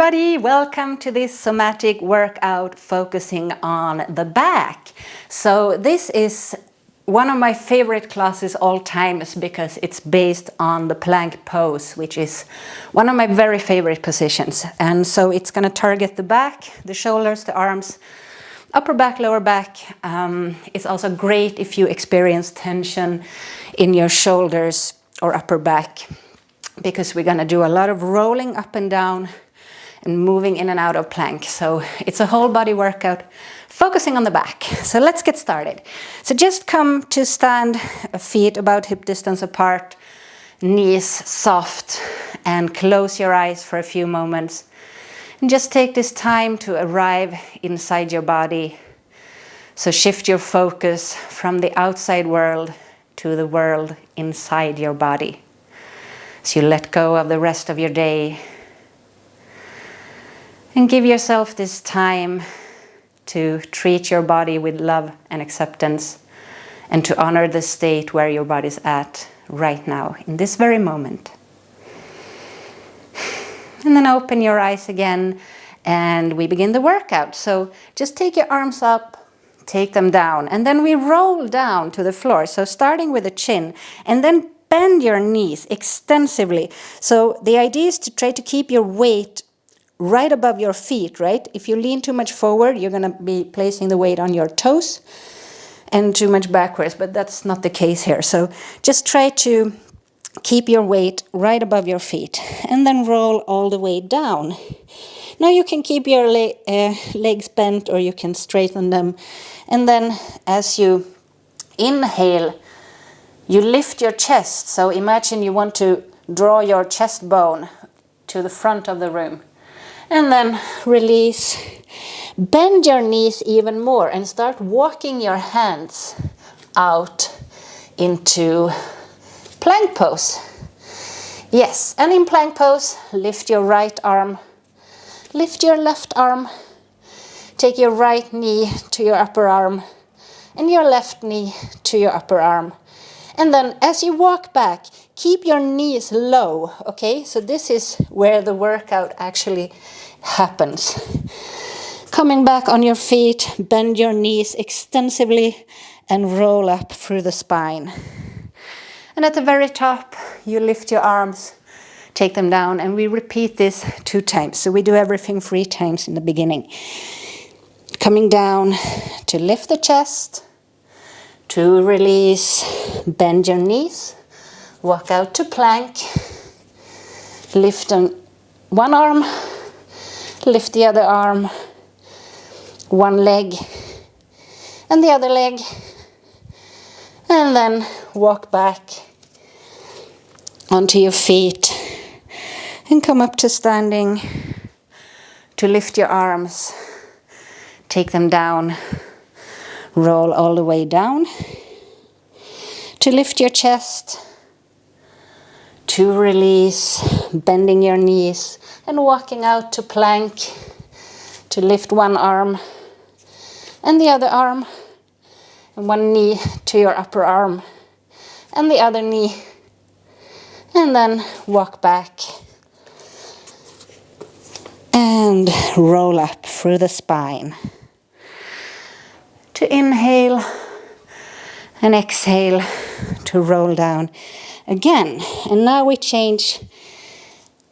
everybody, welcome to this somatic workout focusing on the back. So this is one of my favorite classes all times because it's based on the plank pose, which is one of my very favorite positions. And so it's going to target the back, the shoulders, the arms, upper back, lower back. It's also great if you experience tension in your shoulders or upper back, because we're going to do a lot of rolling up and down and moving in and out of plank. So it's a whole body workout focusing on the back. So let's get started. So just come to stand, feet about hip distance apart, knees soft, and close your eyes for a few moments. And just take this time to arrive inside your body. So shift your focus from the outside world to the world inside your body. So you let go of the rest of your day and give yourself this time to treat your body with love and acceptance and to honor the state where your body's at right now, in this very moment. And then open your eyes again and we begin the workout. So just take your arms up, take them down, and then we roll down to the floor. So starting with the chin, and then bend your knees extensively. So the idea is to try to keep your weight right above your feet, right? If you lean too much forward, you're going to be placing the weight on your toes and too much backwards, but that's not the case here. So just try to keep your weight right above your feet and then roll all the way down. Now you can keep your legs bent or you can straighten them. And then as you inhale, you lift your chest. So imagine you want to draw your chest bone to the front of the room. And then release. Bend your knees even more and start walking your hands out into plank pose. Yes, and in plank pose, lift your right arm, lift your left arm, take your right knee to your upper arm and your left knee to your upper arm. And then as you walk back, keep your knees low, okay? So this is where the workout actually happens. Coming back on your feet, bend your knees extensively and roll up through the spine. And at the very top, you lift your arms, take them down, and we repeat this 2 times. So we do everything 3 times in the beginning. Coming down to lift the chest, to release, bend your knees, walk out to plank, lift one arm, lift the other arm, one leg and the other leg, and then walk back onto your feet and come up to standing, to lift your arms, take them down, roll all the way down, to lift your chest, to release, bending your knees and walking out to plank, to lift one arm and the other arm, and one knee to your upper arm and the other knee, and then walk back and roll up through the spine. To inhale and exhale to roll down again. And now we change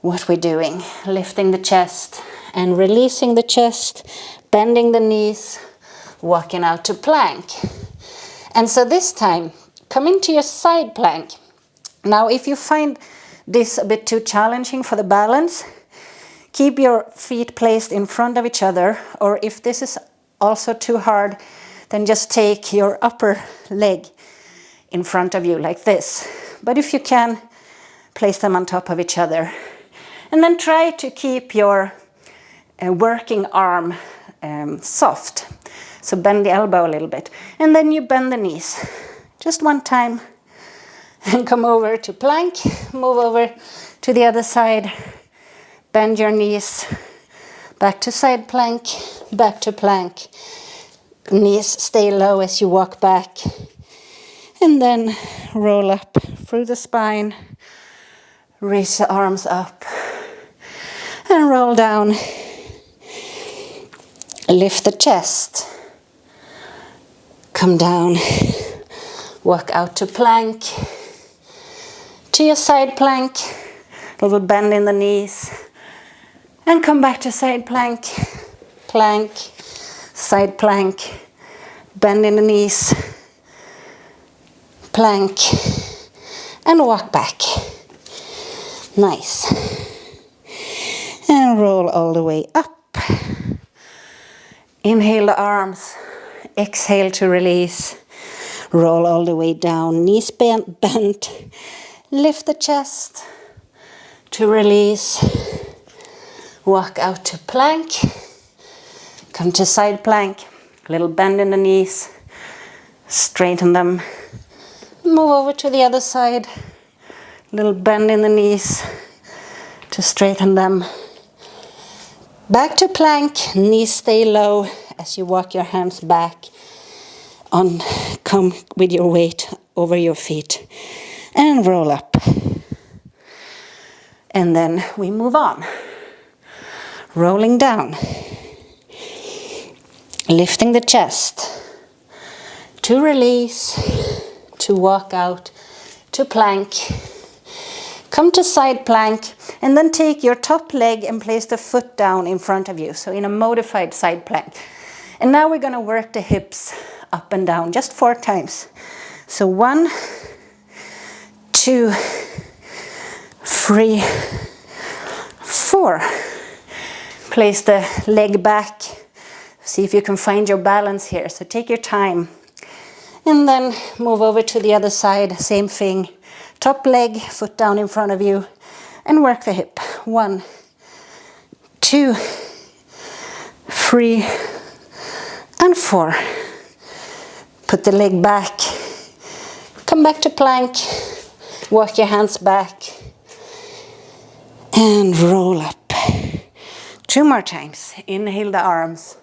what we're doing. Lifting the chest and releasing the chest, bending the knees, walking out to plank. And so this time, come into your side plank. Now if you find this a bit too challenging for the balance, keep your feet placed in front of each other, or if this is also too hard, then just take your upper leg in front of you like this. But if you can, place them on top of each other. And then try to keep your working arm soft. So bend the elbow a little bit. And then you bend the knees. Just one time. And come over to plank. Move over to the other side. Bend your knees. Back to side plank. Back to plank. Knees stay low as you walk back. And then roll up through the spine. Raise the arms up. And roll roll down, lift the chest, come down, walk out to plank, to your side plank, little bend in the knees, and come back to side plank, plank, side plank, bend in the knees, plank, and walk back. Nice. And roll all the way up. Inhale the arms, exhale to release. Roll all the way down, knees bent, lift the chest to release. Walk out to plank, come to side plank, little bend in the knees, straighten them. Move over to the other side, little bend in the knees to straighten them. Back to plank, knees stay low as you walk your hands back. Come with your weight over your feet and roll up. And then we move on. Rolling down, lifting the chest to release, to walk out, to plank. Come to side plank and then take your top leg and place the foot down in front of you. So in a modified side plank. And now we're going to work the hips up and down just 4 times. So 1, 2, 3, 4. Place the leg back. See if you can find your balance here. So take your time. And then move over to the other side. Same thing. Top leg, foot down in front of you. And work the hip. 1, 2, 3, and 4. Put the leg back. Come back to plank. Walk your hands back. And roll up. 2 more times. Inhale the arms.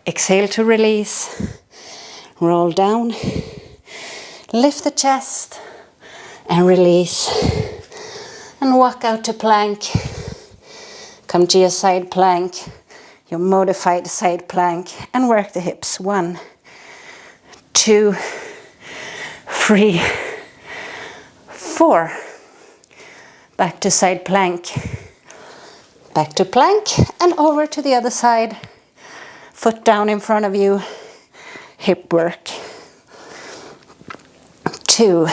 Exhale to release. Roll down. Lift the chest. And release. And walk out to plank. Come to your side plank. Your modified side plank. And work the hips. 1, 2, 3, 4. Back to side plank. Back to plank and over to the other side. Foot down in front of you. Hip work. 2,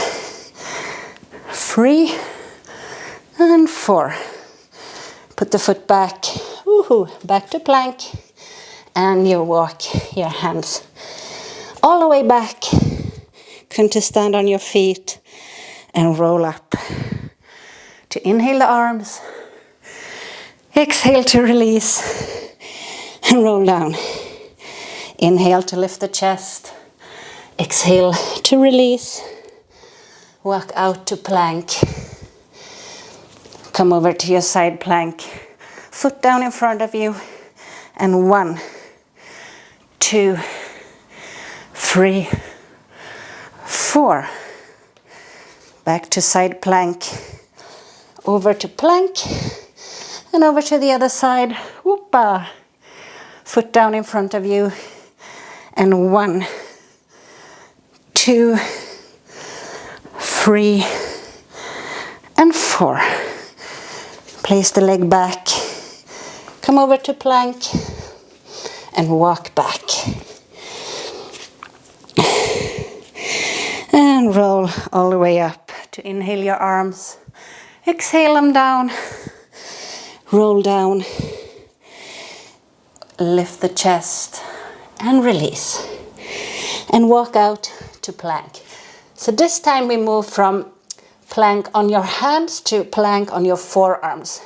3, and 4. Put the foot back. Woohoo! Back to plank. And you walk your hands all the way back. Come to stand on your feet and roll up. To inhale the arms. Exhale to release and roll down. Inhale to lift the chest. Exhale to release. Walk out to plank. Come over to your side plank. Foot down in front of you. And 1, 2, 3, 4. Back to side plank. Over to plank. And over to the other side. Whoopa. Foot down in front of you. And 1, 2, 3, and 4. Place the leg back. Come over to plank. And walk back. And roll all the way up. To inhale your arms. Exhale them down. Roll down. Lift the chest. And release. And walk out to plank. So this time we move from plank on your hands to plank on your forearms.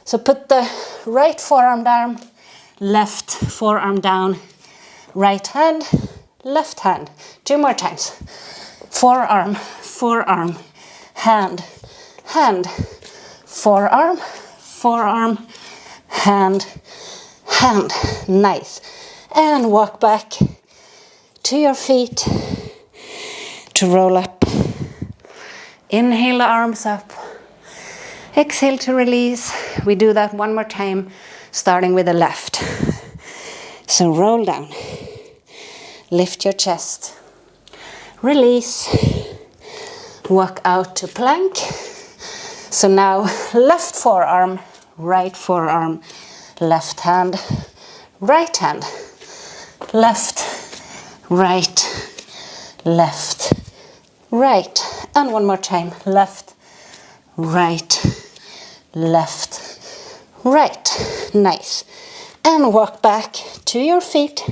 So put the right forearm down, left forearm down, right hand, left hand. 2 more times. Forearm, forearm, hand, hand, forearm, forearm, hand, hand. Nice. And walk back to your feet to roll up. Inhale the arms up. Exhale to release. We do that one more time, starting with the left. So roll down. Lift your chest. Release. Walk out to plank. So now left forearm, right forearm, left hand, right hand, left, right, left, right. And one more time, left, right, left, right. Nice. And walk back to your feet.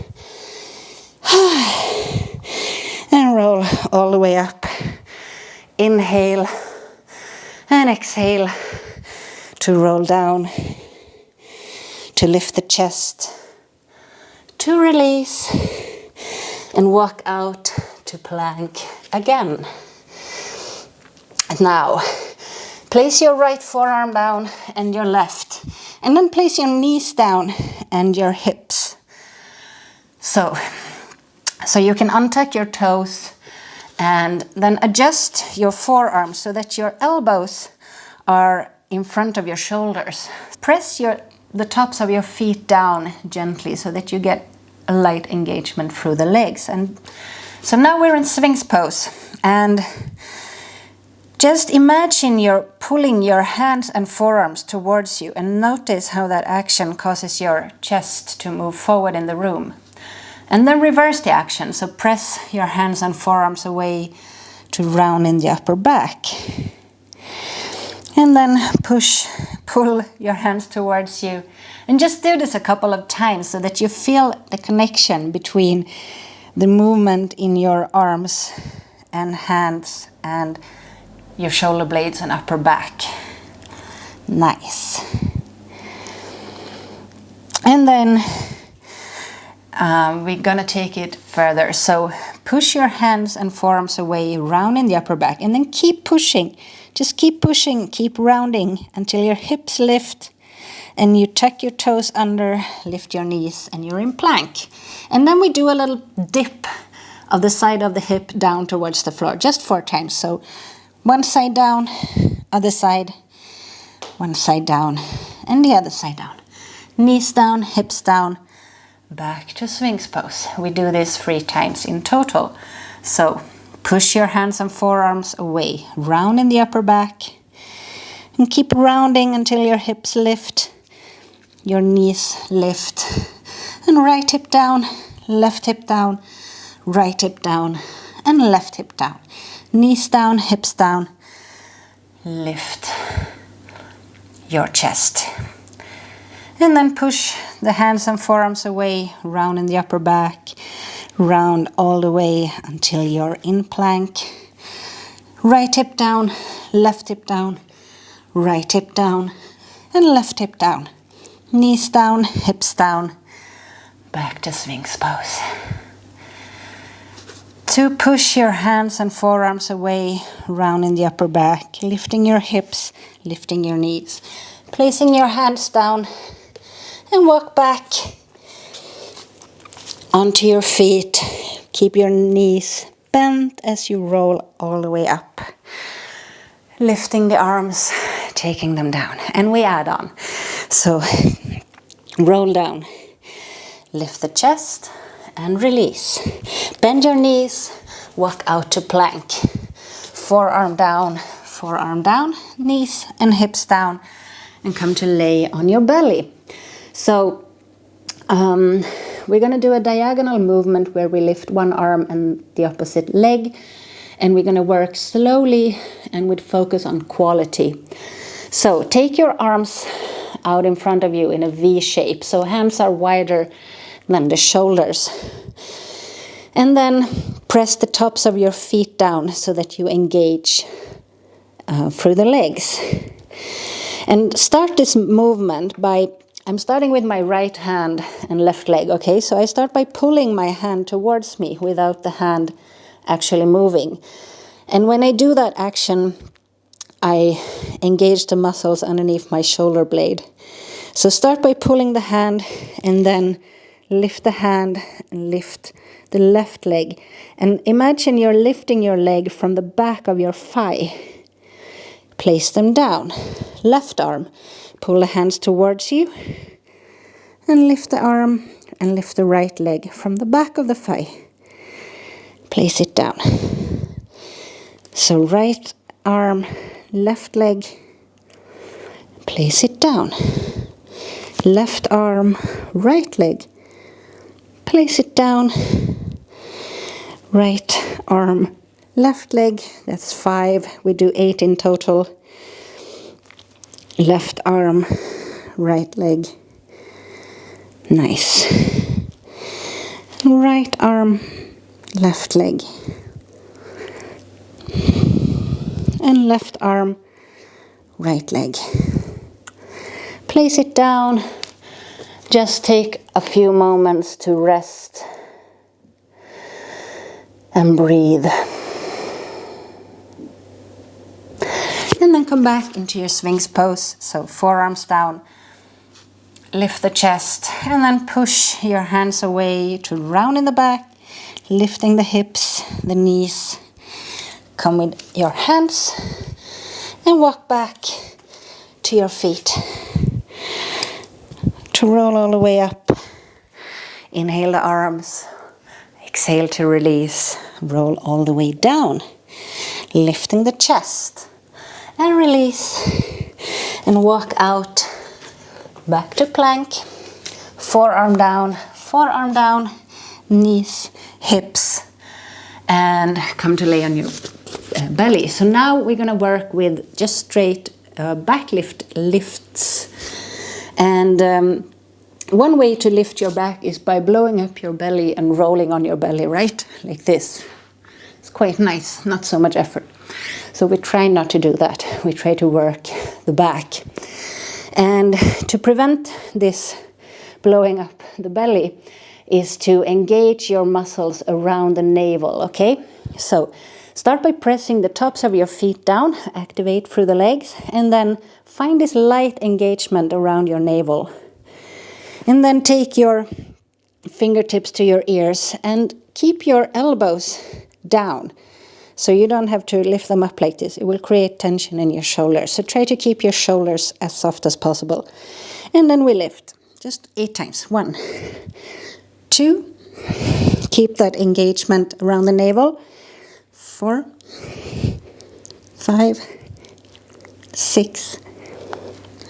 And roll all the way up. Inhale and exhale to roll down, to lift the chest, to release, and walk out to plank again. Now, place your right forearm down and your left, and then place your knees down and your hips. So you can untuck your toes and then adjust your forearms so that your elbows are in front of your shoulders. Press the tops of your feet down gently so that you get a light engagement through the legs. And so now we're in Sphinx pose. And just imagine you're pulling your hands and forearms towards you, and notice how that action causes your chest to move forward in the room. And then reverse the action. So press your hands and forearms away to round in the upper back. And then pull your hands towards you. And just do this a couple of times so that you feel the connection between the movement in your arms and hands and your shoulder blades and upper back. Nice. And then we're gonna take it further. So push your hands and forearms away, round in the upper back, and then keep pushing. Just keep pushing, keep rounding until your hips lift and you tuck your toes under, lift your knees, and you're in plank. And then we do a little dip of the side of the hip down towards the floor, just 4 times. So one side down, other side, one side down, and the other side down. Knees down, hips down, back to Sphinx pose. We do this 3 times in total. So push your hands and forearms away, round in the upper back, and keep rounding until your hips lift, your knees lift, and right hip down, left hip down, right hip down, and left hip down. Knees down, hips down, lift your chest. And then push the hands and forearms away, round in the upper back, round all the way until you're in plank. Right hip down, left hip down, right hip down, and left hip down. Knees down, hips down, back to Sphinx pose. To push your hands and forearms away, round in the upper back, lifting your hips, lifting your knees, placing your hands down, and walk back onto your feet. Keep your knees bent as you roll all the way up. Lifting the arms, taking them down. And we add on. So roll down. Lift the chest and release. Bend your knees, walk out to plank. Forearm down, knees and hips down, and come to lay on your belly. So we're going to do a diagonal movement where we lift one arm and the opposite leg, and we're going to work slowly and with focus on quality. So take your arms out in front of you in a V shape, so hands are wider than the shoulders. And then press the tops of your feet down so that you engage through the legs. And start this movement by, I'm starting with my right hand and left leg, okay? So I start by pulling my hand towards me without the hand actually moving. And when I do that action, I engage the muscles underneath my shoulder blade. So start by pulling the hand and then lift the hand and lift the left leg. And imagine you're lifting your leg from the back of your thigh. place them down. Left arm, pull the hands towards you and lift the arm and lift the right leg from the back of the thigh. Place it down. So right arm, left leg, place it down. Left arm, right leg, place it down. Right arm, left leg, that's 5. We do 8 in total. Left arm, right leg. Nice. Right arm, left leg. And left arm, right leg. Place it down. Just take a few moments to rest and breathe. And then come back into your Sphinx pose. So forearms down, lift the chest, and then push your hands away to round in the back, lifting the hips, the knees. Come with your hands and walk back to your feet. To roll all the way up. Inhale the arms. Exhale to release. Roll all the way down. Lifting the chest. And release. And walk out. Back to plank. Forearm down, knees, hips. And come to lay on your belly. So now we're going to work with just straight back lifts. And one way to lift your back is by blowing up your belly and rolling on your belly, right? Like this. It's quite nice, not so much effort. So we try not to do that. We try to work the back. And to prevent this blowing up the belly is to engage your muscles around the navel, okay? So start by pressing the tops of your feet down, activate through the legs, and then find this light engagement around your navel. And then take your fingertips to your ears and keep your elbows down. So you don't have to lift them up like this. It will create tension in your shoulders. So try to keep your shoulders as soft as possible. And then we lift. Just 8 times. 1, 2. Keep that engagement around the navel. 4, 5, 6,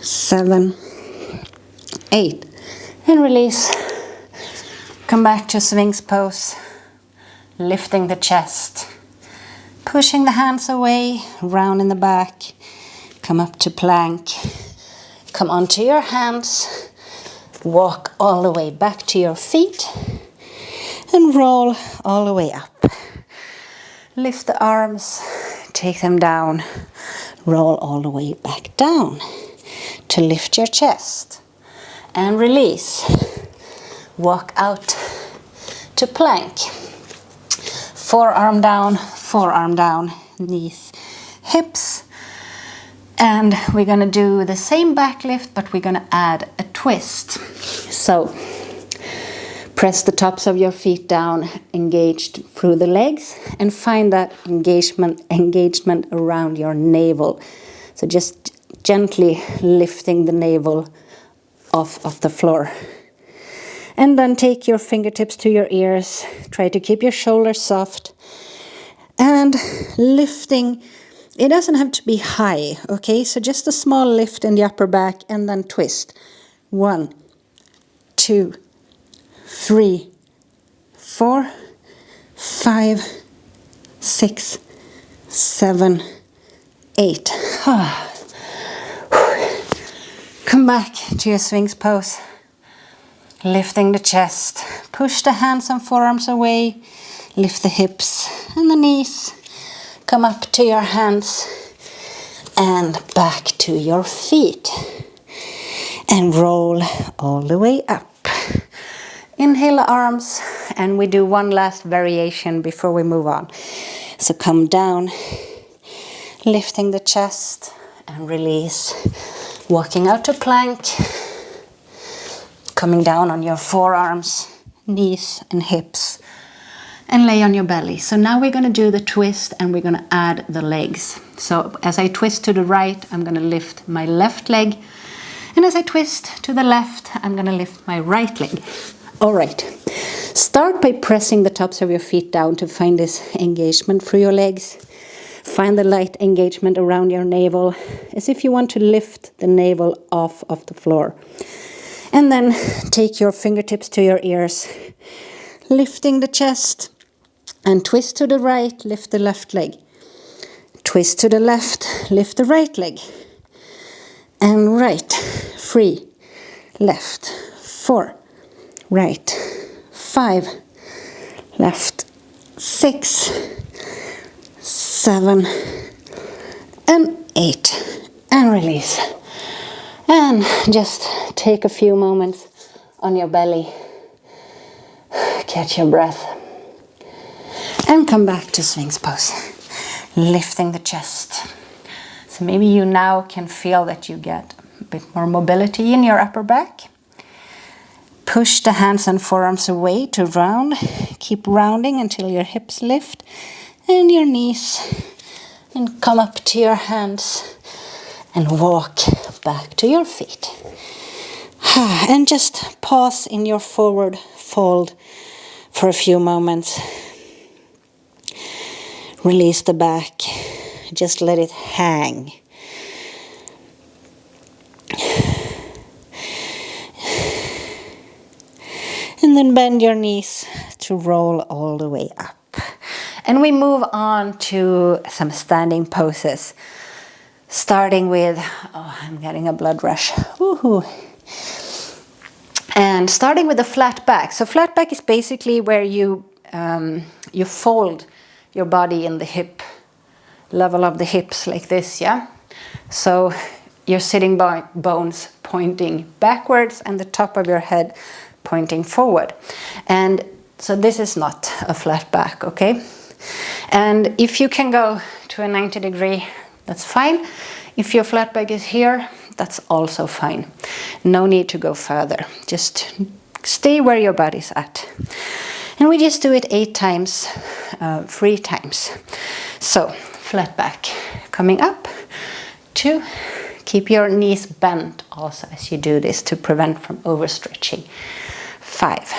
7, 8. And release. Come back to Sphinx pose. Lifting the chest. Pushing the hands away, round in the back. Come up to plank. Come onto your hands. Walk all the way back to your feet. And roll all the way up. Lift the arms. Take them down. Roll all the way back down. To lift your chest. And release. Walk out to plank. Forearm down, knees, hips. And we're going to do the same back lift, but we're going to add a twist. So press the tops of your feet down, engaged through the legs, and find that engagement around your navel. So just gently lifting the navel off the floor. And then take your fingertips to your ears. Try to keep your shoulders soft. And lifting, it doesn't have to be high, okay? So just a small lift in the upper back and then twist. 1, 2, 3, 4, 5, 6, 7, 8. Come back to your Sphinx pose. Lifting the chest. Push the hands and forearms away. Lift the hips and the knees. Come up to your hands and back to your feet. And roll all the way up. Inhale the arms, and we do one last variation before we move on. So come down, lifting the chest and release. Walking out to plank. Coming down on your forearms, knees and hips. and lay on your belly. So now we're going to do the twist and we're going to add the legs. So as I twist to the right, I'm going to lift my left leg. And as I twist to the left, I'm going to lift my right leg. All right. Start by pressing the tops of your feet down to find this engagement through your legs. Find the light engagement around your navel, as if you want to lift the navel off of the floor. And then take your fingertips to your ears, lifting the chest. And twist to the right, lift the left leg. Twist to the left, lift the right leg. And right, 3, left, 4, right, 5, left, 6, 7, and 8. And release. And just take a few moments on your belly. Catch your breath. And come back to Sphinx pose, lifting the chest. So maybe you now can feel that you get a bit more mobility in your upper back. Push the hands and forearms away to round. Keep rounding until your hips lift and your knees. And come up to your hands and walk back to your feet. And just pause in your forward fold for a few moments. Release the back, just let it hang. And then bend your knees to roll all the way up. And we move on to some standing poses. Starting with, oh, I'm getting a blood rush. Woohoo. And starting with a flat back. So flat back is basically where you fold your body in the hip, level of the hips like this, yeah? So your sitting bones pointing backwards and the top of your head pointing forward. And so this is not a flat back, okay? And if you can go to a 90 degree, that's fine. If your flat back is here, that's also fine. No need to go further. Just stay where your body's at. And we just do it 8 times, 3 times. So, flat back, coming up, 2, keep your knees bent also as you do this to prevent from overstretching. 5,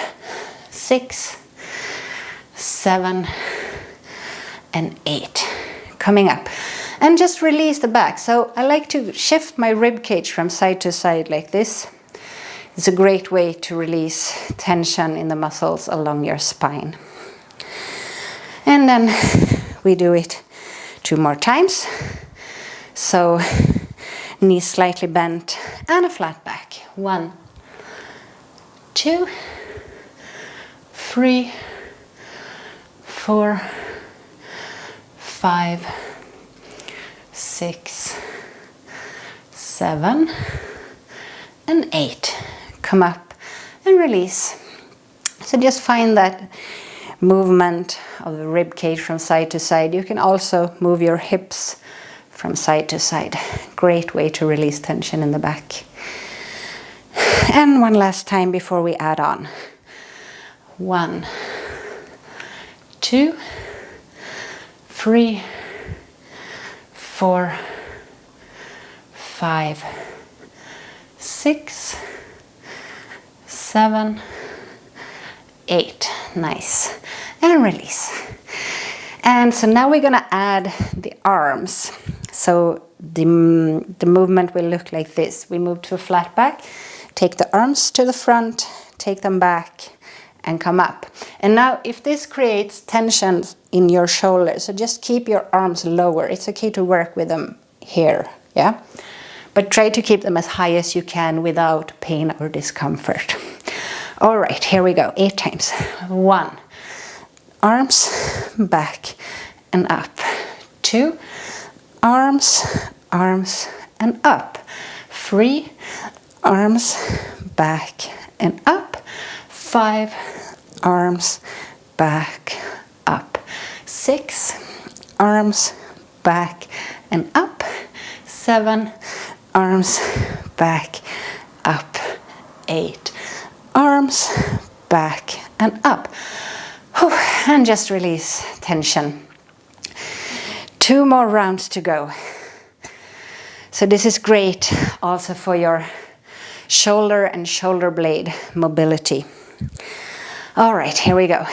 6, 7, and 8, coming up. And just release the back. So I like to shift my rib cage from side to side like this. It's a great way to release tension in the muscles along your spine. And then we do it 2 more times. So knees slightly bent and a flat back. 1, 2, 3, 4, 5, 6, 7, and 8. Come up and release. So just find that movement of the rib cage from side to side. You can also move your hips from side to side. Great way to release tension in the back. And one last time before we add on. 1, 2, 3, 4, 5, 6, 7, 8. Nice. And release. And so now we're going to add the arms. So the movement will look like this. We move to a flat back, take the arms to the front, take them back, and come up. And now if this creates tension in your shoulders, so just keep your arms lower. It's okay to work with them here, yeah? But try to keep them as high as you can without pain or discomfort. All right, here we go, 8 times. 1, arms, back, and up. 2, arms, arms, and up. 3, arms, back, and up. 5, arms, back, up. 6, arms, back, and up. 7, arms, back, up. 8, arms, back, and up. Whew, and just release tension. 2 more rounds to go. So this is great also for your shoulder and shoulder blade mobility. All right, here we go.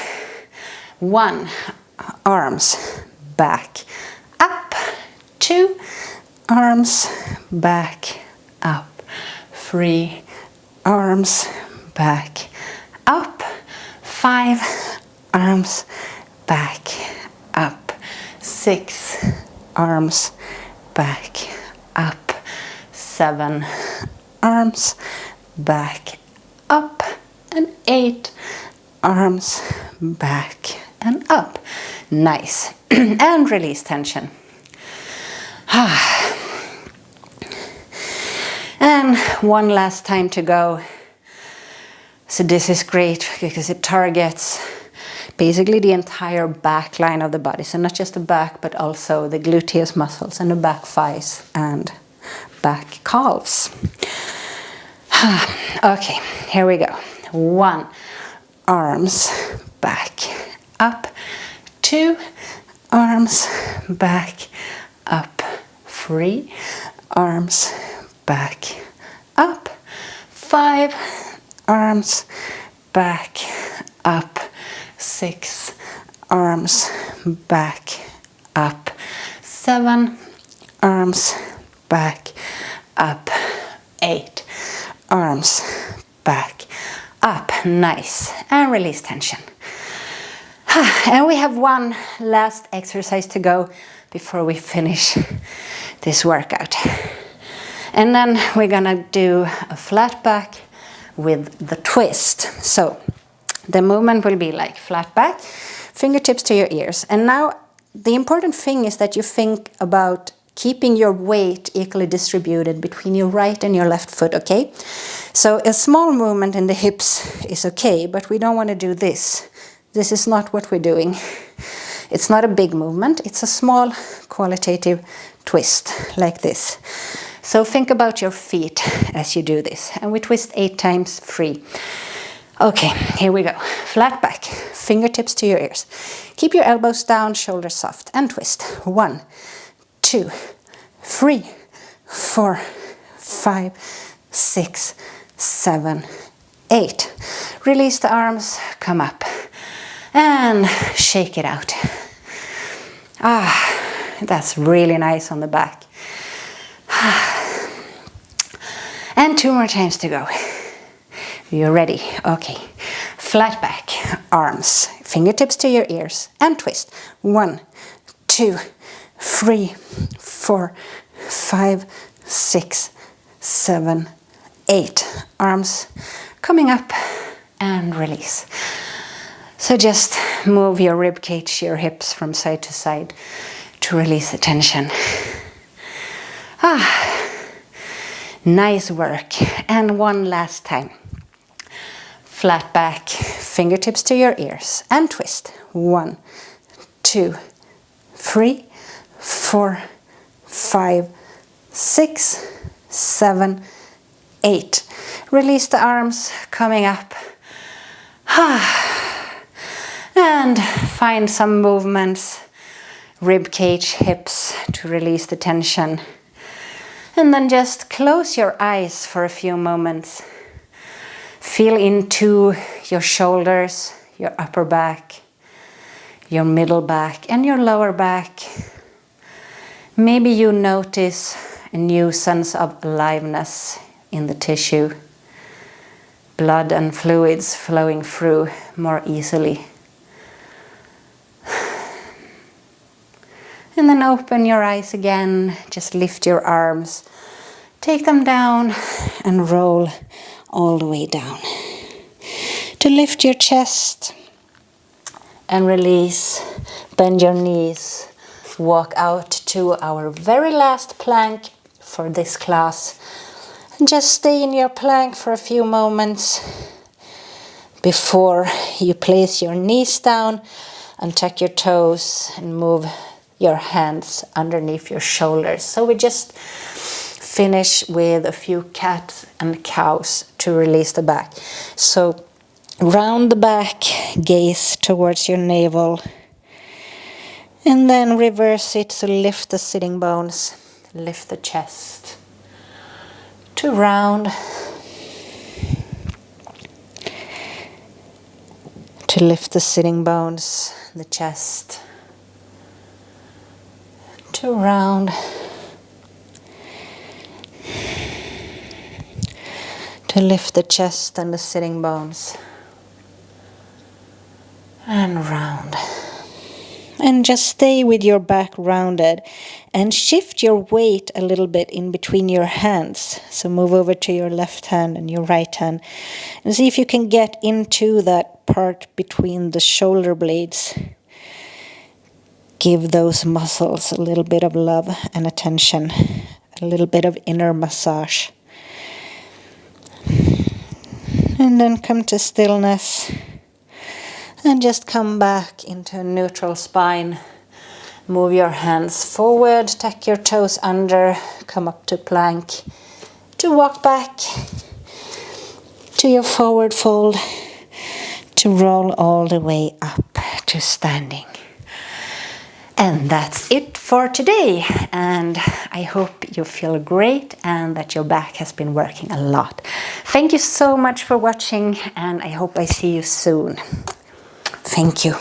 1, arms back, up. 2, arms back, up. 3, arms back, up. 5, arms back, up. 6, arms back, up. 7, arms back, up. And 8, arms back and up. Nice. And release tension. And one last time to go. So this is great because it targets basically the entire back line of the body. So not just the back, but also the gluteus muscles and the back thighs and back calves. Okay, here we go. 1, arms back, up. 2, arms back, up. 3, arms back, up. 5, arms back, up. 6, arms back, up. 7, arms back, up. 8, arms back, up. Nice. And release tension. And we have one last exercise to go before we finish this workout. And then we're gonna do a flat back with the twist. So the movement will be like flat back, fingertips to your ears. And now the important thing is that you think about keeping your weight equally distributed between your right and your left foot, okay? So a small movement in the hips is okay, but we don't want to do this. This is not what we're doing. It's not a big movement, it's a small qualitative twist like this. So think about your feet as you do this. And we twist 8 times, 3. Okay, here we go. Flat back, fingertips to your ears. Keep your elbows down, shoulders soft, and twist. 1, 2, 3, 4, 5, 6, 7, 8. Release the arms, come up. And shake it out. That's really nice on the back. And 2 more times to go. You're ready. Okay. Flat back, arms, fingertips to your ears, and twist. 1, 2, 3, 4, 5, 6, 7, 8. Arms coming up and release. So just move your rib cage, your hips from side to side to release the tension. Nice work. And one last time. Flat back, fingertips to your ears, and twist. 1, 2, 3, 4, 5, 6, 7, 8. Release the arms coming up. And find some movements, rib cage, hips, to release the tension. And then just close your eyes for a few moments. Feel into your shoulders, your upper back, your middle back, and your lower back. Maybe you notice a new sense of aliveness in the tissue. Blood and fluids flowing through more easily. And then open your eyes again, just lift your arms, take them down and roll all the way down. To lift your chest and release, bend your knees, walk out to our very last plank for this class. And just stay in your plank for a few moments before you place your knees down and tuck your toes and move your hands underneath your shoulders. So we just finish with a few cats and cows to release the back. So Round the back, gaze towards your navel. And then reverse it, so lift the sitting bones, lift the chest. To round. To lift the sitting bones, the chest. To round. To lift the chest and the sitting bones. And round. And just stay with your back rounded and shift your weight a little bit in between your hands. So move over to your left hand and your right hand and see if you can get into that part between the shoulder blades. Give those muscles a little bit of love and attention, a little bit of inner massage. And then come to stillness. And just come back into a neutral spine. Move your hands forward, tuck your toes under, come up to plank. To walk back to your forward fold. To roll all the way up to standing. And that's it for today. And I hope you feel great and that your back has been working a lot. Thank you so much for watching, and I hope I see you soon. Thank you.